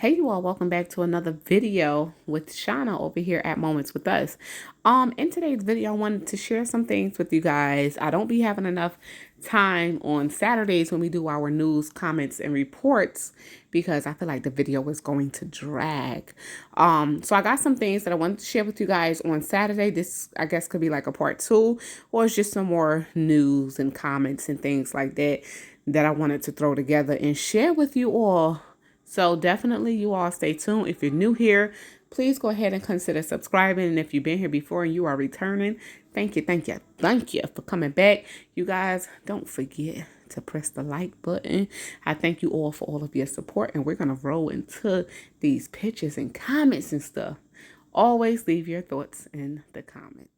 Hey you all, welcome back to another video with Shauna over here at Moments with Us. In today's video, I wanted to share some things with you guys. I don't be having enough time on Saturdays when we do our news, comments, and reports because I feel like the video is going to drag. So I got some things that I wanted to share with you guys on Saturday. This, I guess, could be like a part 2, or it's just some more news and comments and things like that that I wanted to throw together and share with you all. So definitely you all stay tuned. If you're new here, please go ahead and consider subscribing. And if you've been here before and you are returning, thank you for coming back. You guys, don't forget to press the like button. I thank you all for all of your support, and we're going to roll into these pictures and comments and stuff. Always leave your thoughts in the comments.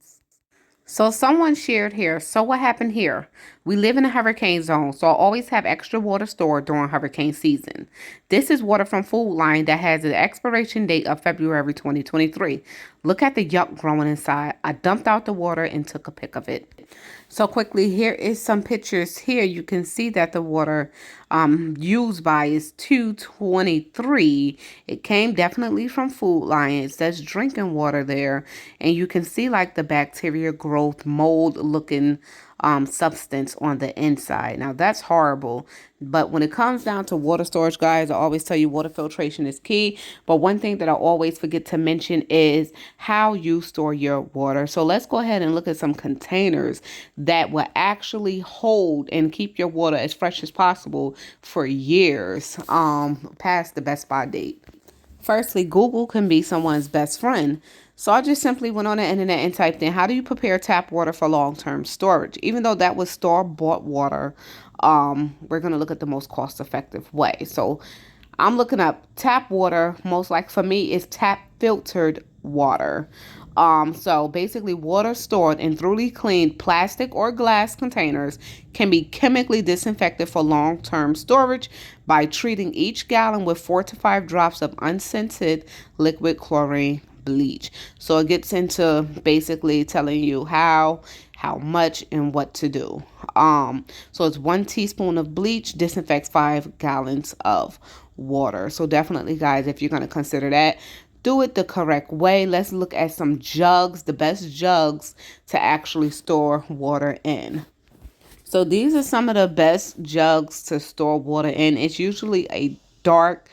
So someone shared here, so what happened here? We live in a hurricane zone, so I always have extra water stored during hurricane season. This is water from Food Line that has an expiration date of February 2023. Look at the yuck growing inside. I dumped out the water and took a pic of it. So quickly, here is some pictures here. You can see that the water used by is 223. It came definitely from Food Line. It says drinking water there. And you can see like the bacteria growth, mold looking substance on the inside. Now that's horrible. But when it comes down to water storage, guys, I always tell you water filtration is key. But one thing that I always forget to mention is how you store your water. So let's go ahead and look at some containers that will actually hold and keep your water as fresh as possible for years past the best by date. Firstly, Google can be someone's best friend. So I just simply went on the internet and typed in, how do you prepare tap water for long-term storage? Even though that was store-bought water, we're going to look at the most cost-effective way. So I'm looking up tap water. Most like for me is tap filtered water. So basically water stored in thoroughly cleaned plastic or glass containers can be chemically disinfected for long-term storage by treating each gallon with 4 to 5 drops of unscented liquid chlorine bleach. So it gets into basically telling you how much and what to do. So it's 1 teaspoon of bleach disinfects 5 gallons of water. So definitely, guys, if you're going to consider that, do it the correct way. Let's look at some jugs, the best jugs to actually store water in. So these are some of the best jugs to store water in. It's usually a dark,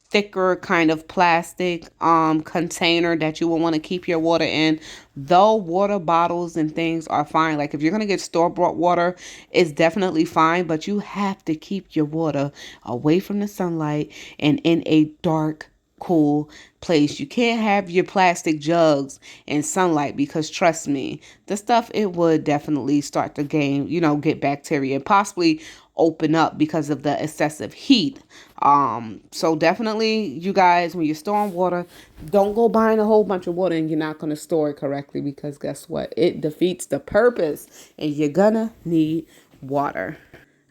thicker kind of plastic container that you will want to keep your water in. Though water bottles and things are fine. Like if you're going to get store-bought water, it's definitely fine. But you have to keep your water away from the sunlight and in a dark, cool place. You can't have your plastic jugs in sunlight because trust me, the stuff, it would definitely start to gain, get bacteria and possibly open up because of the excessive heat. So definitely, you guys, when you're storing water, don't go buying a whole bunch of water and you're not going to store it correctly, because guess what? It defeats the purpose and you're gonna need water.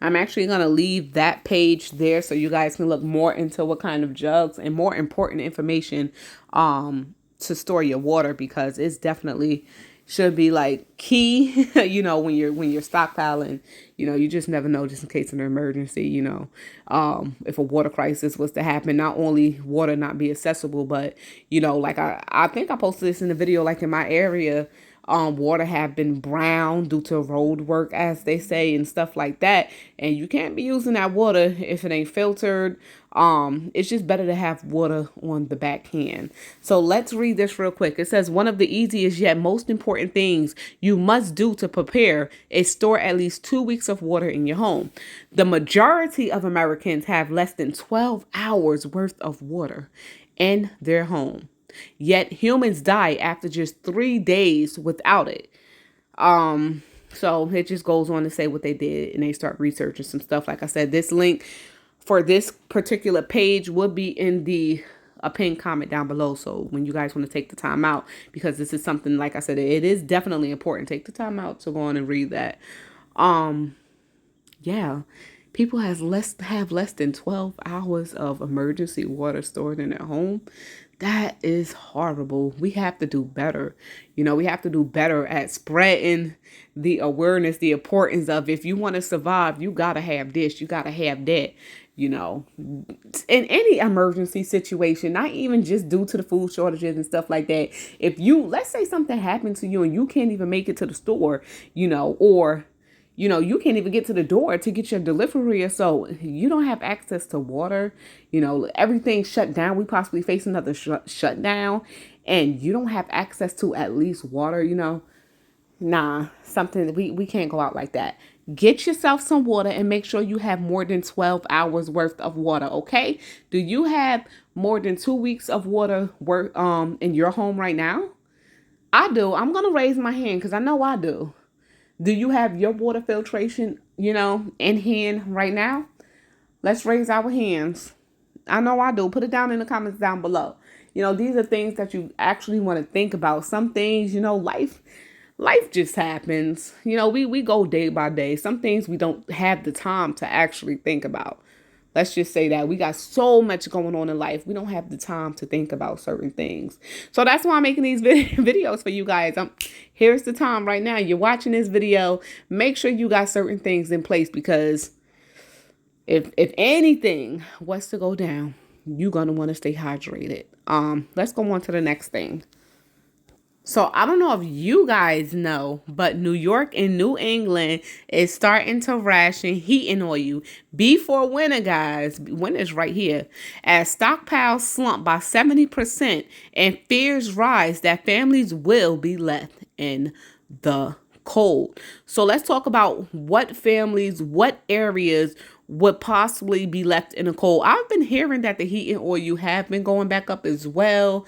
I'm actually going to leave that page there so you guys can look more into what kind of jugs and more important information to store your water, because it's definitely should be like key, when you're stockpiling, you just never know, just in case of an emergency, if a water crisis was to happen, not only water not be accessible, but, like I think I posted this in the video, like in my area, water have been brown due to road work, as they say, and stuff like that. And you can't be using that water if it ain't filtered. It's just better to have water on the back hand. So let's read this real quick. It says, one of the easiest yet most important things you must do to prepare is store at least 2 weeks of water in your home. The majority of Americans have less than 12 hours worth of water in their home. Yet humans die after just 3 days without it. So it just goes on to say what they did, and they start researching some stuff. Like I said, this link for this particular page would be in the pinned comment down below. So when you guys want to take the time out, because this is something, like I said, it is definitely important. Take the time out to go on and read that. Yeah. People have less than 12 hours of emergency water stored in their home. That is horrible. We have to do better. We have to do better at spreading the awareness, the importance of, if you want to survive, you got to have this, you got to have that. you know, in any emergency situation, not even just due to the food shortages and stuff like that. If you, let's say something happened to you and you can't even make it to the store, or you can't even get to the door to get your delivery, or so you don't have access to water, everything shut down. We possibly face another shutdown, and you don't have access to at least water, nah, something that we can't go out like that. Get yourself some water and make sure you have more than 12 hours worth of water, okay? Do you have more than 2 weeks of water in your home right now? I do. I'm going to raise my hand because I know I do. Do you have your water filtration, in hand right now? Let's raise our hands. I know I do. Put it down in the comments down below. These are things that you actually want to think about. Some things, life just happens. We go day by day. Some things we don't have the time to actually think about. Let's just say that we got so much going on in life. We don't have the time to think about certain things. So that's why I'm making these videos for you guys. Here's the time right now. You're watching this video. Make sure you got certain things in place, because if anything was to go down, you're going to want to stay hydrated. Let's go on to the next thing. So I don't know if you guys know, but New York and New England is starting to ration heating oil before winter, guys. Winter's right here. As stockpiles slump by 70% and fears rise that families will be left in the cold. So let's talk about what families, what areas would possibly be left in the cold. I've been hearing that the heating oil have been going back up as well.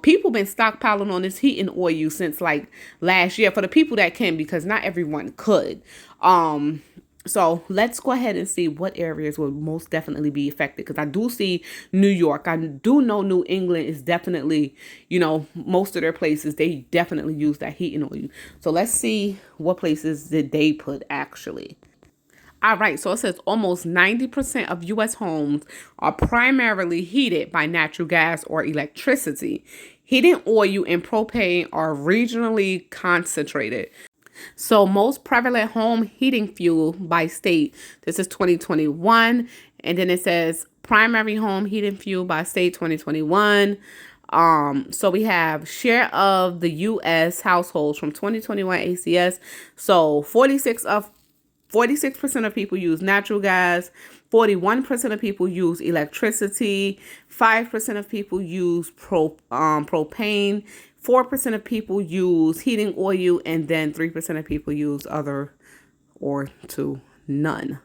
People been stockpiling on this heating oil since like last year, for the people that can, because not everyone could. So let's go ahead and see what areas will most definitely be affected, because I do see New York. I do know New England is definitely, most of their places, they definitely use that heating oil. So let's see what places did they put actually. All right, so it says almost 90% of U.S. homes are primarily heated by natural gas or electricity. Heating oil and propane are regionally concentrated. So most prevalent home heating fuel by state. This is 2021. And then it says primary home heating fuel by state 2021. So we have share of the U.S. households from 2021 ACS. So 46% of people use natural gas, 41% of people use electricity, 5% of people use propane, 4% of people use heating oil, and then 3% of people use other or to none.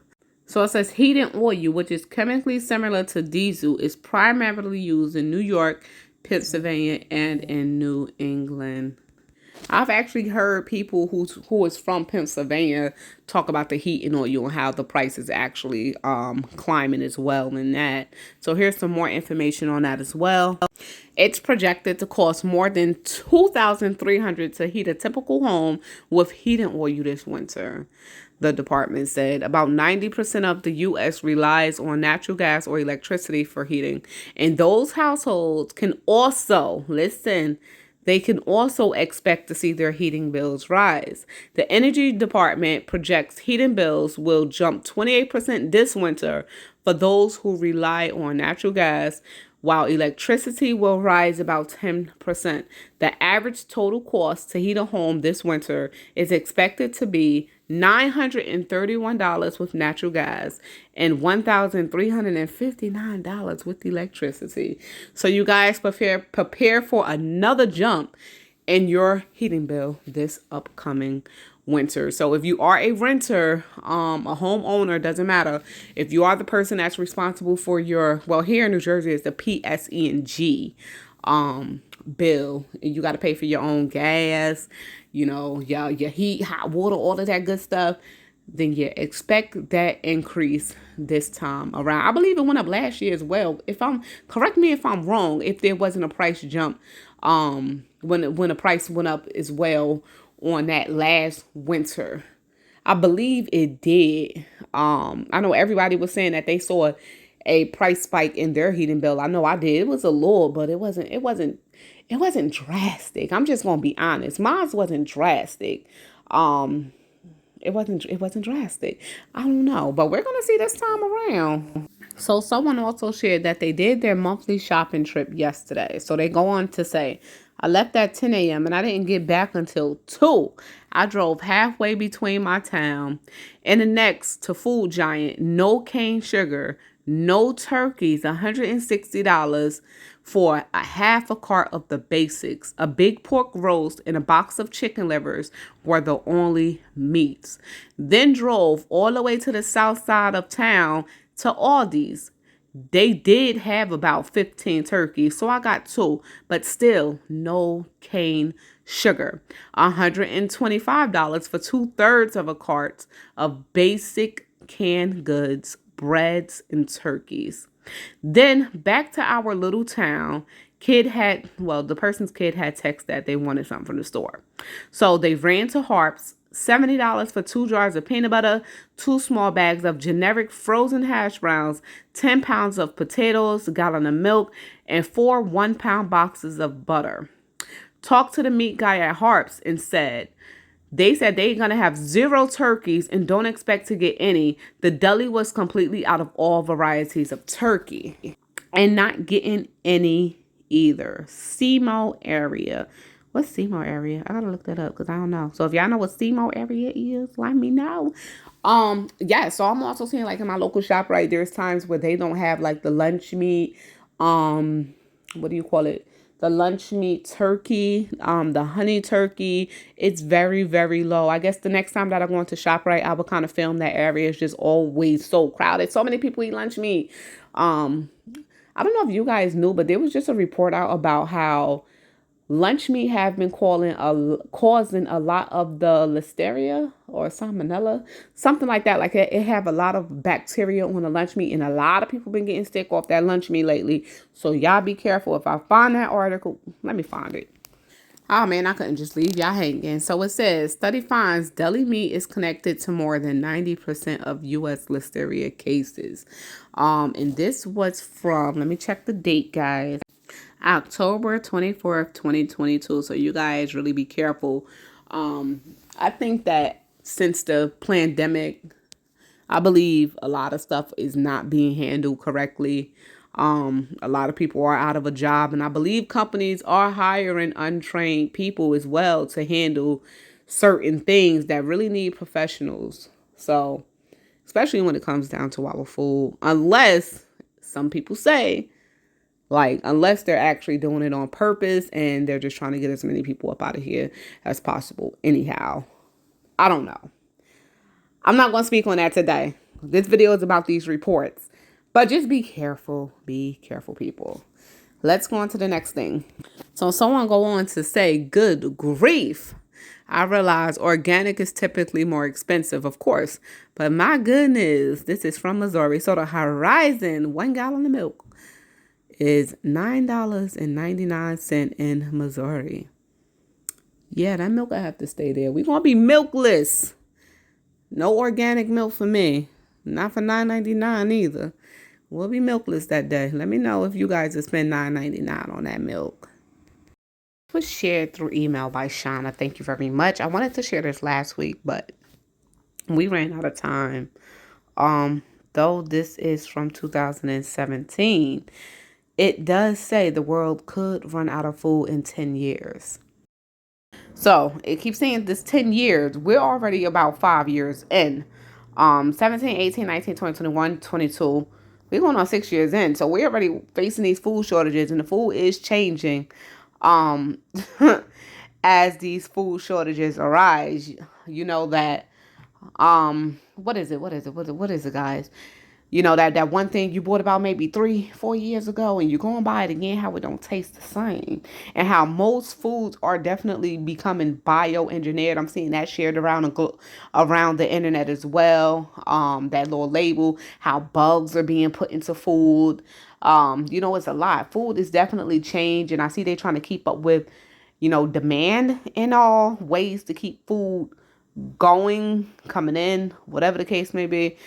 So it says heating oil, which is chemically similar to diesel, is primarily used in New York, Pennsylvania, and in New England. I've actually heard people who is from Pennsylvania talk about the heating oil and how the price is actually climbing as well in that. So here's some more information on that as well. It's projected to cost more than $2,300 to heat a typical home with heating oil this winter. The department said about 90% of the U.S. relies on natural gas or electricity for heating. And those households can also, listen, they can also expect to see their heating bills rise. The Energy Department projects heating bills will jump 28% this winter for those who rely on natural gas, while electricity will rise about 10%. The average total cost to heat a home this winter is expected to be $931 with natural gas and $1,359 with electricity. So you guys prepare for another jump in your heating bill this upcoming winter. So if you are a renter, a homeowner, doesn't matter. If you are the person that's responsible for your, well, here in New Jersey it's the PSE&G bill, and you got to pay for your own gas, your heat, hot water, all of that good stuff, then you expect that increase this time around. I believe it went up last year as well. Correct me if I'm wrong, if there wasn't a price jump when the price went up as well on that last winter. I believe it did. I know everybody was saying that they saw a price spike in their heating bill. I know I did. It was a little, but it wasn't drastic. I'm just gonna be honest. Mine wasn't drastic. it wasn't drastic. I don't know, but we're gonna see this time around. So someone also shared that they did their monthly shopping trip yesterday. So they go on to say, I left at 10 a.m. and I didn't get back until 2. I drove halfway between my town and the next to Food Giant, no cane sugar, no turkeys, $160 for a half a cart of the basics. A big pork roast and a box of chicken livers were the only meats. Then drove all the way to the south side of town to Aldi's. They did have about 15 turkeys, so I got 2, but still no cane sugar. $125 for 2/3 of a cart of basic canned goods, breads, and turkeys. Then back to our little town. The person's kid had text that they wanted something from the store. So they ran to Harps, $70 for 2 jars of peanut butter, 2 small bags of generic frozen hash browns, 10 pounds of potatoes, a gallon of milk, and 4 1-pound boxes of butter. Talked to the meat guy at Harps and they said they're going to have 0 turkeys and don't expect to get any. The deli was completely out of all varieties of turkey and not getting any either. SEMO area. What's SEMO area? I gotta look that up because I don't know. So if y'all know what SEMO area is, let me know. Yeah, so I'm also seeing like in my local shop, right, there's times where they don't have like the lunch meat, what do you call it? The lunch meat turkey, the honey turkey, it's very, very low. I guess the next time that I'm going to ShopRite, I will kind of film that area. It's just always so crowded. So many people eat lunch meat. I don't know if you guys knew, but there was just a report out about how lunch meat have been causing a lot of the listeria or salmonella, something like that. Like it have a lot of bacteria on the lunch meat, and a lot of people been getting sick off that lunch meat lately. So y'all be careful. If I find that article, let me find it. Oh man, I couldn't just leave y'all hanging. So it says, study finds deli meat is connected to more than 90% of U.S. listeria cases. And this was from, let me check the date, guys. October 24th, 2022. So you guys really be careful. I think that since the pandemic, I believe a lot of stuff is not being handled correctly. A lot of people are out of a job, and I believe companies are hiring untrained people as well to handle certain things that really need professionals. So, especially when it comes down to our food, unless some people say, like, unless they're actually doing it on purpose and they're just trying to get as many people up out of here as possible. Anyhow, I don't know. I'm not going to speak on that today. This video is about these reports. But just be careful. Be careful, people. Let's go on to the next thing. So someone go on to say, good grief. I realize organic is typically more expensive, of course. But my goodness, this is from Missouri. So the Horizon 1 gallon of milk is $9.99 in Missouri. Yeah, that milk I have to stay there. We're going to be milkless. No organic milk for me. Not for $9.99 either. We'll be milkless that day. Let me know if you guys will spend $9.99 on that milk. It was shared through email by Shauna. Thank you very much. I wanted to share this last week, but we ran out of time. Though this is from 2017, it does say the world could run out of food in 10 years. So it keeps saying this 10 years. We're already about 5 years in. 17, 18, 19, 20, 21, 22. We're going on 6 years in. So we're already facing these food shortages, and the food is changing as these food shortages arise. You know that, what is it, guys? You know, that one thing you bought about maybe 3-4 years ago, and you're going to buy it again, how it don't taste the same. And how most foods are definitely becoming bioengineered. I'm seeing that shared around the internet as well. That little label, how bugs are being put into food. It's a lot. Food is definitely changed, and I see they trying to keep up with, demand in all ways to keep food going, coming in, whatever the case may be.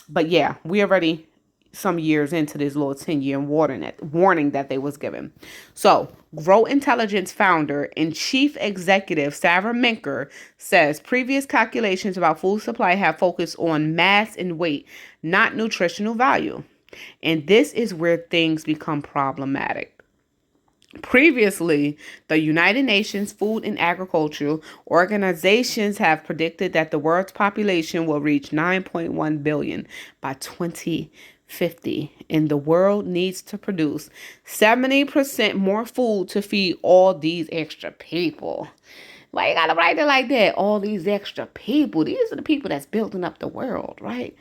But yeah, we already some years into this little 10-year warning that they was given. So, Grow Intelligence founder and chief executive Sarah Minker says previous calculations about food supply have focused on mass and weight, not nutritional value. And this is where things become problematic. Previously, the United Nations Food and Agriculture organizations have predicted that the world's population will reach 9.1 billion by 2050, and the world needs to produce 70% more food to feed all these extra people. Why you gotta write it like that? All these extra people. These are the people that's building up the world, right?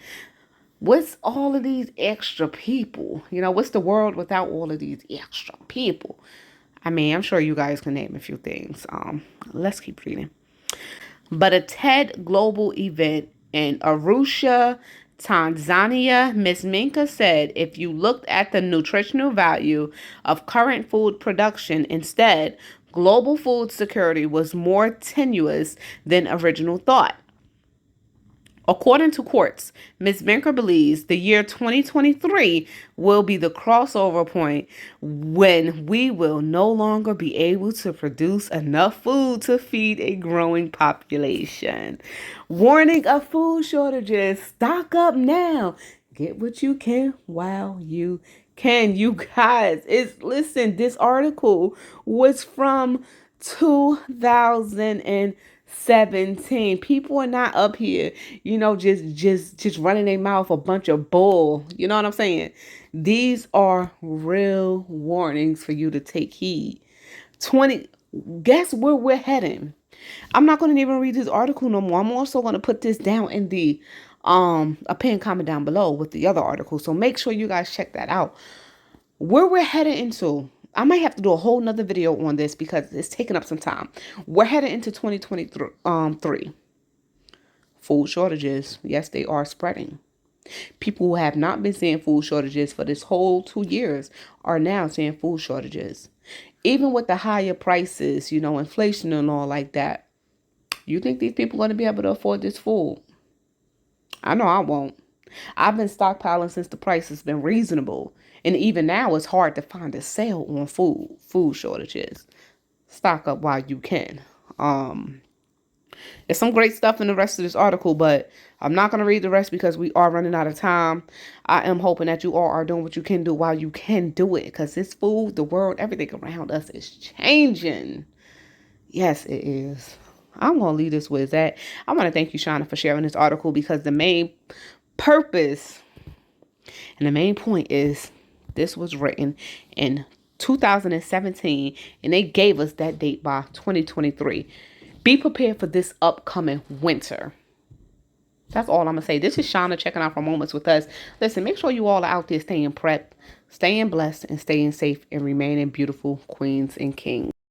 What's all of these extra people? What's the world without all of these extra people? I mean, I'm sure you guys can name a few things. Let's keep reading. But a TED Global event in Arusha, Tanzania, Ms. Minka said if you looked at the nutritional value of current food production instead, global food security was more tenuous than original thought. According to Quartz, Ms. Minker believes the year 2023 will be the crossover point when we will no longer be able to produce enough food to feed a growing population. Warning of food shortages. Stock up now. Get what you can while you can. You guys, listen, this article was from 2017. People are not up here, just running their mouth a bunch of bull. You know what I'm saying? These are real warnings for you to take heed. Guess where we're heading? I'm not going to even read this article no more. I'm also going to put this down in the a pinned comment down below with the other article. So make sure you guys check that out. Where we're headed into, I might have to do a whole nother video on this because it's taking up some time. We're headed into 2023. Food shortages. Yes, they are spreading. People who have not been seeing food shortages for this whole 2 years are now seeing food shortages. Even with the higher prices, inflation and all like that. You think these people are going to be able to afford this food? I know I won't. I've been stockpiling since the price has been reasonable. And even now, it's hard to find a sale on food shortages. Stock up while you can. There's some great stuff in the rest of this article, but I'm not going to read the rest because we are running out of time. I am hoping that you all are doing what you can do while you can do it, because this food, the world, everything around us is changing. Yes, it is. I'm going to leave this with that. I want to thank you, Shauna, for sharing this article, because the main purpose and the main point is this was written in 2017, and they gave us that date by 2023. Be prepared for this upcoming winter. That's all I'm going to say. This is Shauna checking out for Moments with Us. Listen, make sure you all are out there staying prepped, staying blessed, and staying safe, and remaining beautiful queens and kings.